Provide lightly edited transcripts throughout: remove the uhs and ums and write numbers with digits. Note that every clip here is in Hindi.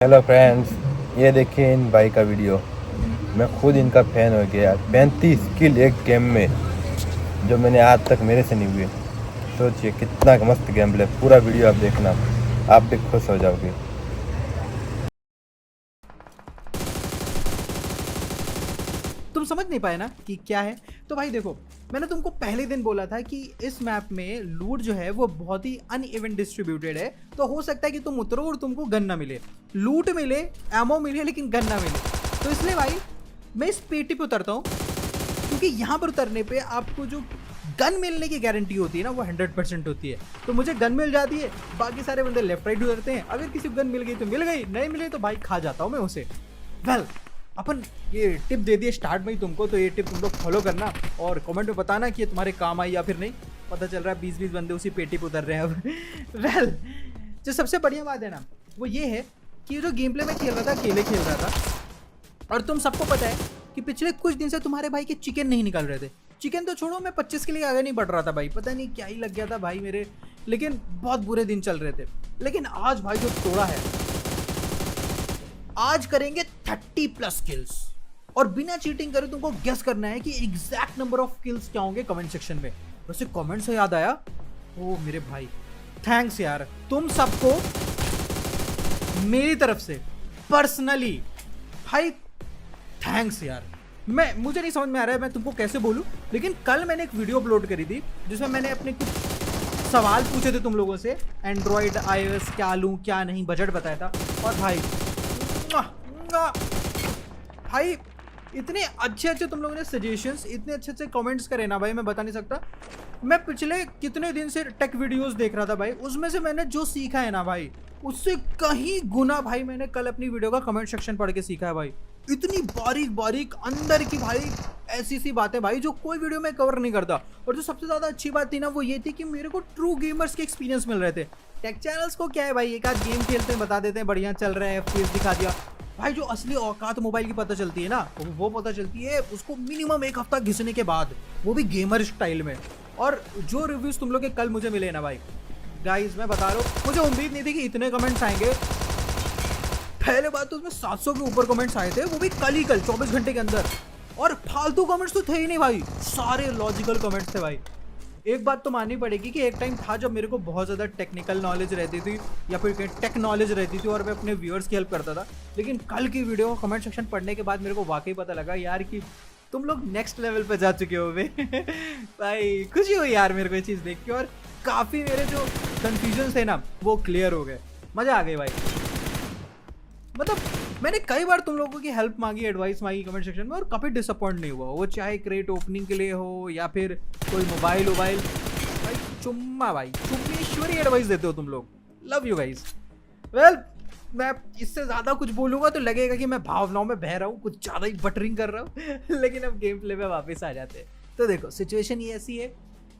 हेलो फ्रेंड्स, ये देखिए इन भाई का वीडियो। मैं खुद इनका फ़ैन हो गया। 35 किल एक गेम में, जो मैंने आज तक मेरे से नहीं हुए। सोचिए कितना मस्त गेम प्ले। पूरा वीडियो आप देखना, आप भी खुश हो जाओगे। तुम समझ नहीं पाए ना कि क्या है। तो भाई देखो, मैंने तुमको पहले दिन बोला था कि इस मैप में लूट जो है वो बहुत ही अनइवन डिस्ट्रीब्यूटेड है। तो हो सकता है कि तुम उतरो और तुमको गन ना मिले, लूट मिले, एमो मिले, लेकिन गन ना मिले। तो इसलिए भाई मैं इस पेटी पे उतरता हूँ, क्योंकि यहाँ पर उतरने पे आपको जो गन मिलने की गारंटी होती है ना, वो 100% होती है। तो मुझे गन मिल जाती है, बाकी सारे बंदे लेफ्ट राइट उतरते हैं। अगर किसी को गन मिल गई तो मिल गई, नहीं मिले तो भाई खा जाता हूँ मैं उसे। वेल, अपन ये टिप दे दिए स्टार्ट में ही तुमको, तो ये टिप तुम लोग फॉलो करना और कमेंट में बताना कि ये तुम्हारे काम आई या फिर नहीं। पता चल रहा है 20-20 बंदे उसी पेटी पे उतर रहे हैं अब। वेल, जो सबसे बढ़िया बात है ना, वो ये है कि ये जो गेम प्ले में खेल रहा था, अकेले खेल रहा था। और तुम सबको पता है कि पिछले कुछ दिन से तुम्हारे भाई के चिकन नहीं निकल रहे थे। चिकन तो छोड़ो, मैं 25 के लिए आगे नहीं बढ़ रहा था भाई, पता नहीं क्या ही लग गया था भाई मेरे। लेकिन बहुत बुरे दिन चल रहे थे। लेकिन आज भाई जो तोड़ा है, आज करेंगे 30+ किल्स। और बिना चीटिंग करे तुमको गेस करना है कि एग्जैक्ट नंबर ऑफ किल्स क्या होंगे कमेंट सेक्शन में। वैसे कमेंट से याद आया, ओ मेरे भाई, थैंक्स यार तुम सबको मेरी तरफ से पर्सनली भाई, थैंक्स यार। मुझे नहीं समझ में आ रहा है मैं तुमको कैसे बोलूं। लेकिन कल मैंने एक वीडियो अपलोड करी थी जिसमें मैंने अपने कुछ सवाल पूछे थे तुम लोगों से, एंड्रॉयड iOS क्या लूं क्या नहीं, बजट बताया था। और भाई मुआ, मुआ, भाई इतने अच्छे अच्छे तुम लोगों ने सजेशंस, इतने अच्छे अच्छे कमेंट्स करे ना भाई, मैं बता नहीं सकता। मैं पिछले कितने दिन से टेक वीडियोस देख रहा था भाई, उसमें से मैंने जो सीखा है ना भाई, उससे कहीं गुना भाई मैंने कल अपनी वीडियो का कमेंट सेक्शन पढ़ के सीखा है भाई। इतनी बारीक बारीक अंदर की भाई, ऐसी सी बातें भाई जो कोई वीडियो में कवर नहीं करता। और जो सबसे ज़्यादा अच्छी बात थी ना, वो ये थी कि मेरे को ट्रू गेमर्स के एक्सपीरियंस मिल रहे थे। टेक चैनल्स को क्या है भाई, एक आध गेम खेलते हैं, बता देते हैं बढ़िया चल रहा है, FPS दिखा दिया। भाई जो असली औकात मोबाइल की पता चलती है ना, वो पता चलती है उसको मिनिमम एक हफ्ता घिसने के बाद, वो भी गेमर स्टाइल में। और जो रिव्यूज तुम लोग के कल मुझे मिले ना भाई, गाइस मैं बता रहा हूँ, मुझे उम्मीद नहीं थी कि इतने कमेंट्स आएंगे। पहले बात तो उसमें 700 के ऊपर कमेंट्स आए थे, वो भी कल ही कल 24 घंटे के अंदर। और फालतू कमेंट्स तो थे ही नहीं भाई, सारे लॉजिकल कमेंट्स थे भाई। एक बात तो माननी पड़ेगी कि एक टाइम था जब मेरे को बहुत ज़्यादा टेक्निकल नॉलेज रहती थी, या फिर टेक नॉलेज रहती थी, और मैं अपने व्यूअर्स की हेल्प करता था। लेकिन कल की वीडियो कमेंट सेक्शन पढ़ने के बाद मेरे को वाकई पता लगा यार कि तुम लोग नेक्स्ट लेवल पे जा चुके हो बे। भाई खुशी हुई यार मेरे को ये चीज़ देख के, और काफ़ी मेरे जो कन्फ्यूजन थे ना वो क्लियर हो गए। मज़ा आ गई भाई। मतलब मैंने कई बार तुम लोगों की हेल्प मांगी, एडवाइस मांगी कमेंट सेक्शन में, और कभी डिसअपॉइंट नहीं हुआ, वो चाहे क्रेट ओपनिंग के लिए हो या फिर कोई मोबाइल वोबाइल। भाई चुम्मा भाई, चुम्मेश्वरी एडवाइस देते हो तुम लोग। Love you guys. वेल, मैं इससे ज़्यादा कुछ बोलूँगा तो लगेगा कि मैं भावनाओं में बह रहा हूँ, कुछ ज़्यादा ही बटरिंग कर रहा हूँ। लेकिन अब गेम प्ले में वापस आ जाते हैं। तो देखो सिचुएशन ये ऐसी है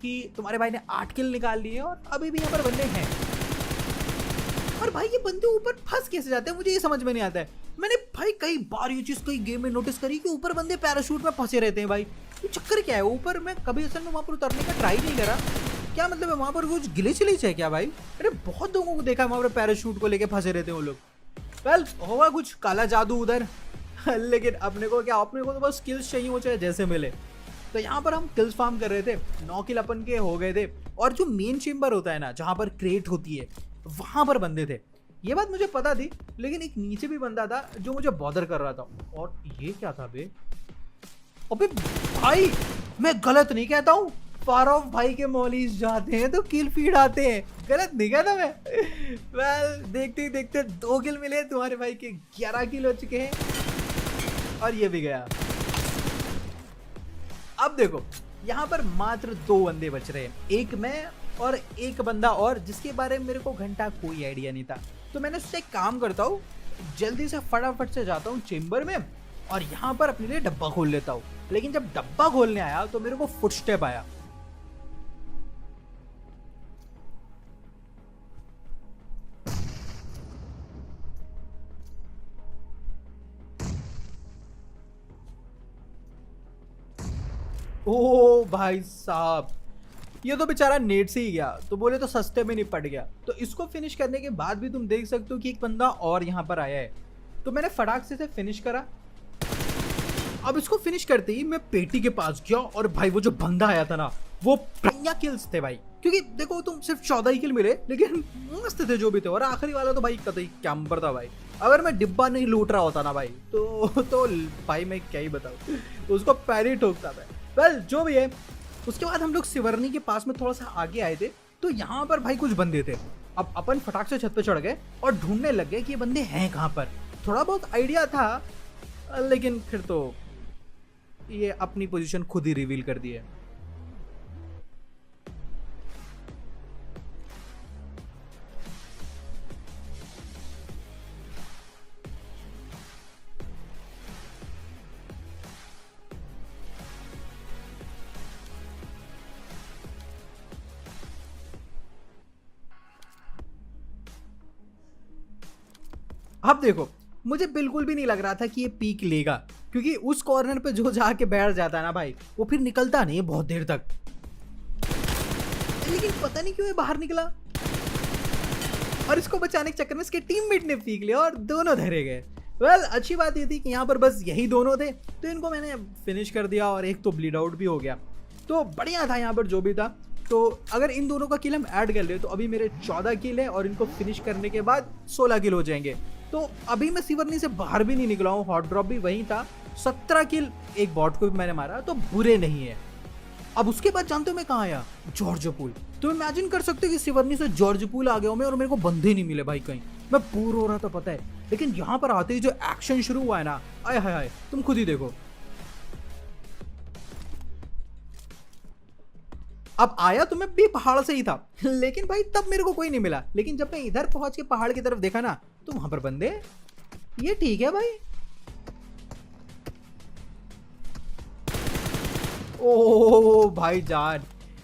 कि तुम्हारे भाई ने 8 किल निकाल लिए और अभी भी यहाँ पर बंदे हैं। और भाई ये बंदे ऊपर फंस कैसे जाते हैं, मुझे ये समझ में नहीं आता है। मैंने भाई कई बार ये चीज़ कई गेम में नोटिस करी कि ऊपर बंदे पैराशूट में फंसे रहते हैं भाई। ये चक्कर क्या है ऊपर? मैं कभी असल में वहाँ पर उतरने का ट्राई नहीं करा। क्या मतलब है वहाँ पर कुछ गिलिच विलिच है क्या भाई? अरे बहुत लोगों को देखा वहाँ पर पैराशूट को लेके फंसे रहते हैं वो लोग। वेल, होगा कुछ काला जादू उधर। लेकिन अपने को क्या, अपने को तो बस स्किल्स चाहिए, वो चाहे जैसे मिले। तो यहाँ पर हम किल्स फार्म कर रहे थे, 9 किल अपन के हो गए थे। और जो मेन चेम्बर होता है ना, जहाँ पर क्रेट होती है, वहां पर बंदे थे। ये बात मुझे पता थी, लेकिन एक नीचे भी बंदा था जो मुझे बॉदर कर रहा था। और ये क्या था बे? अबे भाई, मैं गलत नहीं कहता हूँ, फारौफ भाई के मॉलीज जाते हैं तो किल फीड आते हैं, गलत नहीं कहता मैं। वेल, देखते ही देखते 2 किल मिले, तुम्हारे भाई के 11 किल हो चुके हैं। और ये भी गया। अब देखो यहाँ पर मात्र 2 बंदे बच रहे हैं, एक मैं और एक बंदा और, जिसके बारे में मेरे को घंटा कोई आइडिया नहीं था। तो मैंने उससे एक काम करता हूँ, जल्दी से फटाफट से जाता हूँ चेम्बर में और यहाँ पर अपने लिए डब्बा खोल लेता हूँ। लेकिन जब डब्बा खोलने आया तो मेरे को फुटस्टेप आया। ओ भाई साहब, ये तो बेचारा नेट से ही गया, तो बोले तो सस्ते में निपट गया। तो इसको फिनिश करने के बाद भी तुम देख सकते हो कि एक बंदा और यहाँ पर आया है, तो मैंने फटाक से फिनिश करा। अब इसको फिनिश करते ही मैं पेटी के पास गया और भाई वो जो बंदा आया था ना, वो 15 किल्स थे भाई। क्योंकि देखो तुम सिर्फ 14 ही किल मिले, लेकिन मस्त थे जो भी थे। और आखिरी वाला तो भाई कतई कैंपर था भाई। अगर मैं डिब्बा नहीं लूट रहा होता ना भाई, तो भाई मैं क्या ही बताऊँ, उसको पैर ही ठोकता था। वेल जो भी है, उसके बाद हम लोग सिवरनी के पास में थोड़ा सा आगे आए थे, तो यहाँ पर भाई कुछ बंदे थे। अब अपन फटाक से छत पे चढ़ गए और ढूंढने लग गए कि ये बंदे हैं कहाँ पर। थोड़ा बहुत आइडिया था, लेकिन फिर तो ये अपनी पोजीशन खुद ही रिवील कर दी है। अब देखो, मुझे बिल्कुल भी नहीं लग रहा था कि ये पीक लेगा, क्योंकि उस कॉर्नर पे जो जाके बैठ जाता है ना भाई, वो फिर निकलता नहीं है बहुत देर तक। लेकिन पता नहीं क्यों ये बाहर निकला, और इसको बचाने के चक्कर में इसके टीममेट ने पीक लिया और दोनों धरे गए। वेल अच्छी बात ये थी कि यहाँ पर बस यही दोनों थे, तो इनको मैंने फिनिश कर दिया और एक तो ब्लीड आउट भी हो गया। तो बढ़िया था यहाँ पर जो भी था। तो अगर इन दोनों का किल हम ऐड कर ले तो अभी मेरे 14 किल है, और इनको फिनिश करने के बाद 16 किल हो जाएंगे। तो अभी मैं सिवरनी से बाहर भी नहीं निकला हूँ, हॉट ड्रॉप भी वहीं था। 17 किल, एक बॉट को भी मैंने मारा, तो बुरे नहीं है। अब उसके बाद जानते हो मैं कहाँ आया? George pool. तो इमेजिन कर सकते हो कि सिवरनी से जॉर्ज पूल आ गया हूँ मैं, और मेरे को बंदे नहीं मिले भाई कहीं। मैं पूर हो रहा था पता है, लेकिन यहाँ पर आते ही जो एक्शन शुरू हुआ है ना, आय हाय हाय, तुम खुद ही देखो। अब आया तो मैं भी पहाड़ से ही था, लेकिन भाई तब मेरे को कोई नहीं मिला। लेकिन जब मैं इधर पहुंच के पहाड़ की तरफ देखा ना, तो वहां पर बंदे। ये ठीक है भाई। ओ भाई जान,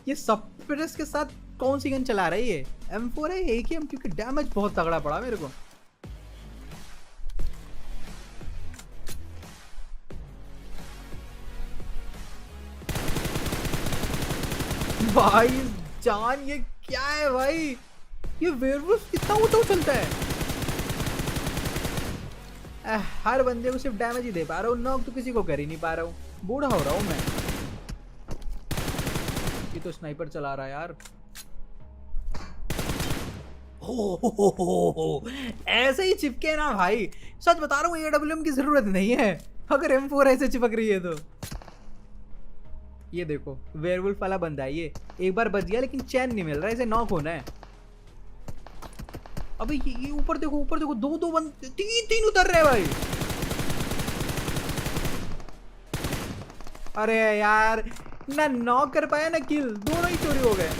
ये सप्रेस के साथ कौन सी गन चला रहा है ये? M4 है, AKM, क्योंकि डैमेज बहुत तगड़ा पड़ा मेरे को। भाई जान, ये क्या है भाई? ये वेयरवुल्फ कितना ऊंचा उछलता है। हर बंदे को सिर्फ डैमेज ही दे पा रहा हूँ, नॉक तो किसी को कर ही नहीं पा रहा हूँ। बूढ़ा हो रहा हूँ मैं। ये तो स्नाइपर चला रहा है यार। हो, ऐसे ही चिपके ना भाई, सच बता रहा हूँ, AWM की जरूरत नहीं है अगर M4 ऐसे चिपक रही है तो। ये देखो, वेयरवुल्फ वाला बंदा है ये, एक बार बच गया लेकिन चैन नहीं मिल रहा, इसे नॉक होना है। अबे ये ऊपर देखो, ऊपर देखो, दो बंदे, तीन उतर रहे भाई। अरे यार, ना नॉक कर पाया ना किल, दोनों ही चोरी हो गए।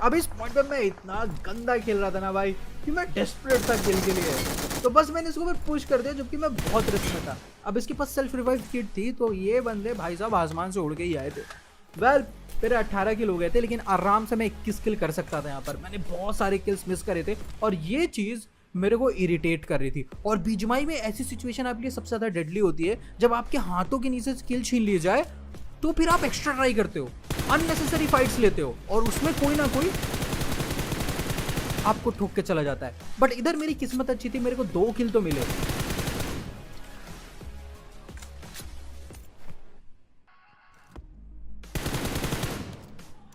अब इस पॉइंट पे मैं इतना गंदा खेल रहा था ना भाई, कि मैं डेस्परेट था किल के लिए। तो बस मैंने इसको फिर पुश कर दिया, जबकि मैं बहुत रिस्क में था। अब इसके पास सेल्फ रिवाइव किट थी, तो ये बंदे भाई साहब आसमान से उड़ के ही आए थे। वेल मेरे 18 किल हो गए थे, लेकिन आराम से मैं 21 किल कर सकता था। यहाँ पर मैंने बहुत सारे किल्स मिस करे थे, और ये चीज़ मेरे को इरिटेट कर रही थी। और बीजीएमआई में ऐसी सिचुएशन आपके लिए सबसे ज़्यादा डेडली होती है, जब आपके हाथों के नीचे स्किल छीन ली जाए, तो फिर आप एक्स्ट्रा ट्राई करते हो, अननेसेसरी फाइट्स लेते हो, और उसमें कोई ना कोई आपको ठोक के चला जाता है। बट इधर मेरी किस्मत अच्छी थी, मेरे को 2 किल तो मिले।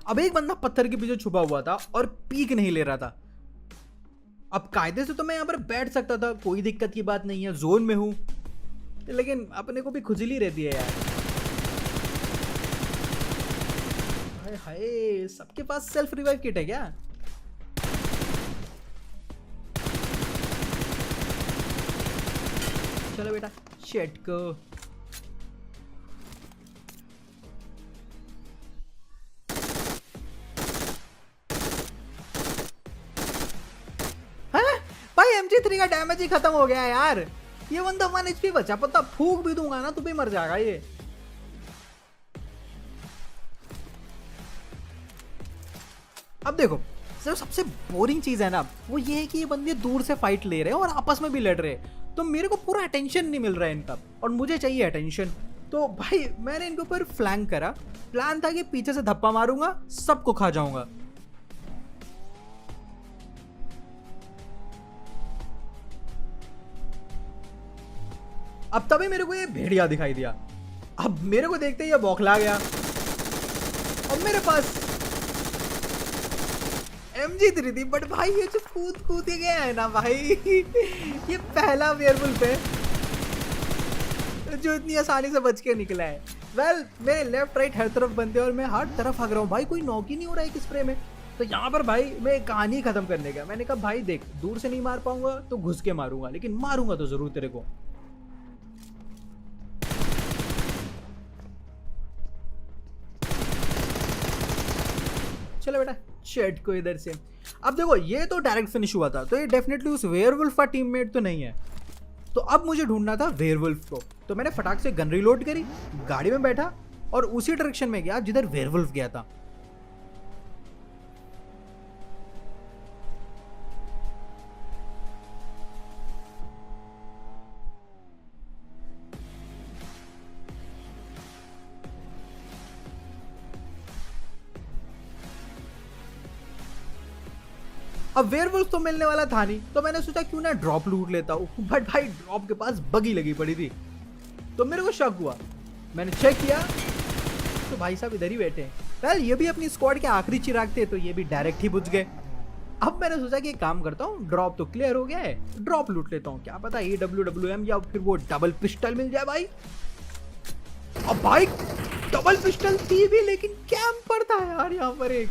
अब एक बंदा पत्थर के पीछे छुपा हुआ था और पीक नहीं ले रहा था। अब कायदे से तो मैं यहां पर बैठ सकता था, कोई दिक्कत की बात नहीं है, जोन में हूं, लेकिन अपने को भी खुजली रहती है यार। हाय हाय, सबके पास सेल्फ रिवाइव किट है क्या? चलो बेटा, शेट को। भाई MG3 का डैमेज ही खत्म हो गया यार। ये बंदा 1 HP बचा, पता फूक भी दूंगा ना तो भी मर जाएगा ये। अब देखो, जो सबसे बोरिंग चीज है ना, वो ये है कि ये बंदे दूर से फाइट ले रहे हैं और आपस में भी लड़ रहे हैं, तो मेरे को पूरा अटेंशन नहीं मिल रहा है इनका, और मुझे चाहिए अटेंशन। तो भाई मैंने इनके ऊपर फ्लैंक करा, प्लान था कि पीछे से धप्पा मारूंगा, सबको खा जाऊंगा। अब तभी मेरे को ये भेड़िया दिखाई दिया। अब मेरे को देखते ही ये बौखला गया। अब मेरे पास MG3 थी, बट भाई ये जो कूद के गया है ना भाई, ये पहला वेयरवुल्फ है जो इतनी आसानी से बच के निकला है। वेल मेरे लेफ्ट राइट हर तरफ बंदे और मैं हर तरफ भाग रहा हूँ भाई, कोई नॉक ही नहीं हो रहा है किस स्प्रे में। तो यहाँ पर भाई मैं कहानी खत्म करने गया। मैंने कहा भाई देख, दूर से नहीं मार पाऊंगा तो घुस के मारूंगा, लेकिन मारूंगा तो जरूर तेरे को। चलो बेटा चैट को इधर से। अब देखो ये तो डायरेक्ट फिनिश हुआ था, तो ये डेफिनेटली उस वेयरवुल्फ का टीममेट तो नहीं है। तो अब मुझे ढूंढना था वेयरवुल्फ को। तो मैंने फटाक से गन रीलोड करी, गाड़ी में बैठा और उसी डायरेक्शन में गया जिधर वेयरवुल्फ गया था। अब वेयरवुल्फ तो मिलने वाला था नहीं, तो मैंने सोचा क्यों ना ड्रॉप लूट लेता हूँ। बट भाई ड्रॉप के पास बगी लगी पड़ी थी, तो मेरे को शक हुआ। मैंने चेक किया तो भाई साहब इधर ही बैठे हैं। वेल ये भी अपनी स्क्वाड के आखिरी चिराग थे, तो ये भी डायरेक्ट ही बुझ गए। अब मैंने सोचा कि एक काम करता हूँ, ड्रॉप तो क्लियर हो गया है, ड्रॉप लूट लेता हूँ, क्या पता AWWM या फिर वो डबल पिस्टल मिल जाए भाई। अब भाई डबल पिस्टल थी भी, लेकिन कैंपर था यार यहाँ पर एक,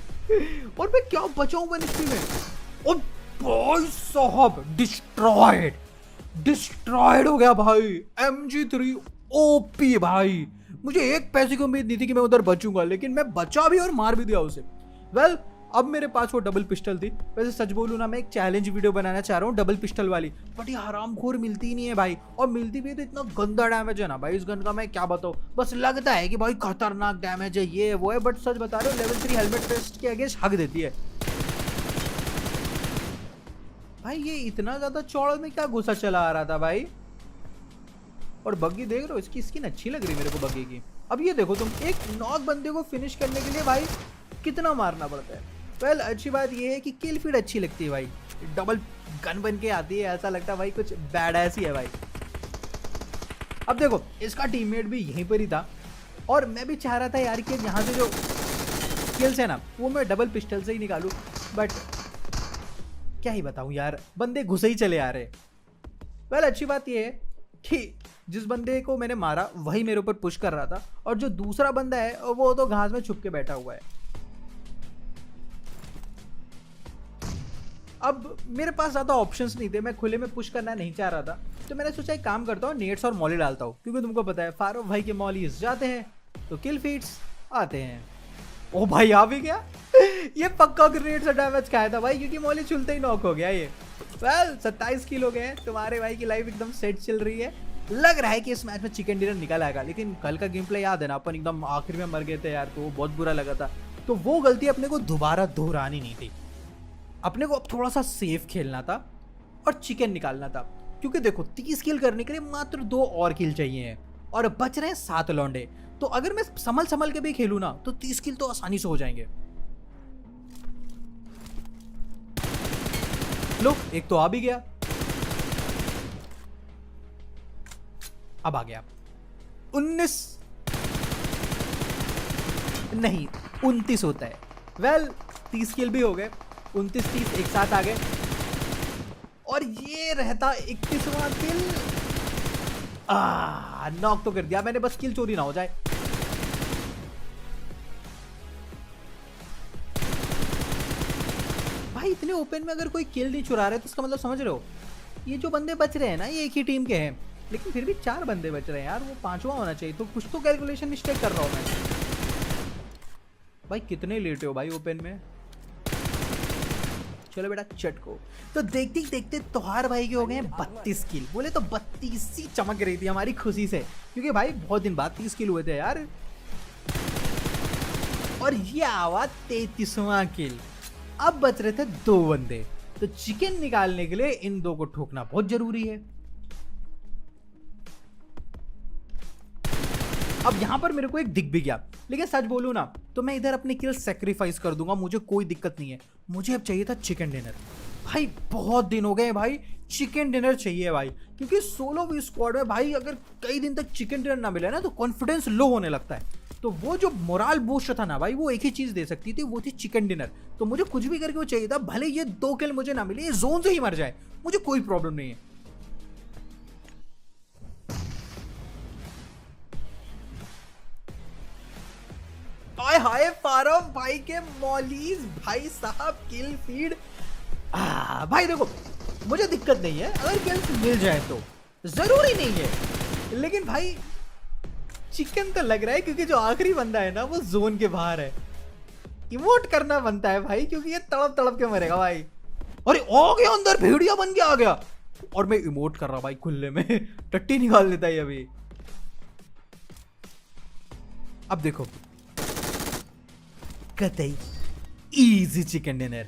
और मैं क्या बचाऊं मिनिस्ट्री में। और भाई साहब डिस्ट्रॉयड हो गया भाई। MG3 OP भाई, मुझे एक पैसे की उम्मीद नहीं थी कि मैं उधर बचूंगा, लेकिन मैं बचा भी और मार भी दिया उसे। वेल अब मेरे पास वो डबल पिस्टल थी। वैसे सच बोलूं ना, मैं एक चैलेंज वीडियो बनाना चाह रहा हूँ डबल पिस्टल वाली, बट ये हरामखोर मिलती ही नहीं है भाई, और मिलती भी है तो इतना गंदा डैमेज है ना भाई इस गन का, मैं क्या बताऊँ। बस लगता है कि भाई खतरनाक डैमेज है, ये वो है, बट सच बता रहे हो लेवल 3 हेलमेट टेस्ट के अगेंस्ट हक देती है भाई। ये इतना ज्यादा चौड़ में क्या गुस्सा चला आ रहा था भाई। और बग्गी देख रहे हो, इसकी स्किन अच्छी लग रही है मेरे को बग्गी की। अब ये देखो तुम, एक नॉक बंदे को फिनिश करने के लिए भाई कितना मारना पड़ता है। वेल अच्छी बात ये है कि किल फीड अच्छी लगती है भाई, डबल गन बन के आती है, ऐसा लगता है भाई कुछ बैड ऐसी है भाई। अब देखो इसका टीममेट भी यहीं पर ही था, और मैं भी चाह रहा था यार कि यहाँ से जो किल्स है ना वो मैं डबल पिस्टल से ही निकालूं, बट क्या ही बताऊं यार, बंदे घुसे ही चले आ रहे। वेल अच्छी बात ये है कि जिस बंदे को मैंने मारा वही मेरे ऊपर पुश कर रहा था, और जो दूसरा बंदा है वो तो घास में छुप के बैठा हुआ है। अब मेरे पास ज़्यादा ऑप्शंस नहीं थे, मैं खुले में पुश करना नहीं चाह रहा था, तो मैंने सोचा एक काम करता हूँ, नेट्स और मॉली डालता हूँ, क्योंकि तुमको पता है फारूक भाई के मॉलीज जाते हैं तो किल फीड्स आते हैं। ओ भाई आ भी गया। ये पक्का ग्रेनेड से डैमेज खाया था भाई, क्योंकि मॉली चुलते ही नॉक हो गया ये। वेल 27 किल हो गए, तुम्हारे भाई की लाइफ एकदम सेट चल रही है। लग रहा है कि इस मैच में चिकन डिनर निकल आएगा, लेकिन कल का गेम प्ले याद है ना, अपन एकदम आखिर में मर गए थे यार, तो वो बहुत बुरा लगा था। तो वो गलती अपने को दोबारा दोहरानी नहीं थी, अपने को अब थोड़ा सा सेफ खेलना था और चिकन निकालना था, क्योंकि देखो 30 किल करने के लिए मात्र 2 और किल चाहिए हैं, और बच रहे हैं 7 लौंडे। तो अगर मैं संभल के भी खेलूं ना तो 30 किल तो आसानी से हो जाएंगे। लो एक तो आ भी गया, अब आ गया 19 नहीं 29 होता है। वेल 30 किल भी हो गए, 29-30 एक साथ आ गए, और ये रहता 31वां किल। नॉक तो कर दिया मैंने, बस किल चोरी ना हो जाए। भाई इतने ओपन में अगर कोई किल नहीं चुरा रहा है तो इसका मतलब समझ रहे हो, ये जो बंदे बच रहे हैं ना ये एक ही टीम के हैं, लेकिन फिर भी 4 बंदे बच रहे हैं यार, वो 5वां होना चाहिए। तो कुछ तो कैलकुलेशन मिस्टेक कर रहा हूं मैं। भाई कितने लेटे हो भाई ओपन में। चलो बेटा चट को। तो देखते देखते तोहार भाई के हो गए 32 किल। बोले तो 32 ही चमक रही थी हमारी खुशी से, क्योंकि भाई बहुत दिन बाद 30 किल हुए थे यार। और ये आवा 33वां किल। अब बच रहे थे 2 बंदे, तो चिकन निकालने के लिए इन 2 को ठोकना बहुत जरूरी है। अब यहाँ पर मेरे को एक दिख भी गया, लेकिन सच बोलूँ ना तो मैं इधर अपनी किल सेक्रीफाइस कर दूंगा, मुझे कोई दिक्कत नहीं है। मुझे अब चाहिए था चिकन डिनर भाई, बहुत दिन हो गए भाई, चिकन डिनर चाहिए भाई, क्योंकि सोलो वी स्क्वाड में भाई अगर कई दिन तक चिकन डिनर ना मिले ना तो कॉन्फिडेंस लो होने लगता है। तो वो जो मोराल बूस्ट था ना भाई, वो एक ही चीज दे सकती थी, वो थी चिकन डिनर। तो मुझे कुछ भी करके वो चाहिए था, भले ये 2 किल मुझे ना मिले, ये जोन से ही मर जाए, मुझे कोई प्रॉब्लम नहीं है। हाय हाय पारो भाई के मॉलीज, भाई साहब किल फीड। भाई देखो मुझे दिक्कत नहीं है अगर किल्स मिल जाए तो, जरूरी नहीं है, लेकिन भाई चिकन तो लग रहा है क्योंकि जो आखिरी बंदा है ना वो जोन के बाहर है। इमोट करना बनता है भाई, क्योंकि ये तड़प तड़प के मरेगा भाई। अरे आ गया अंदर, भेड़िया बन के आ गया, और मैं इमोट कर रहा भाई खुले में टट्टी निकाल देता है अभी। अब देखो कतई इजी चिकन डिनर।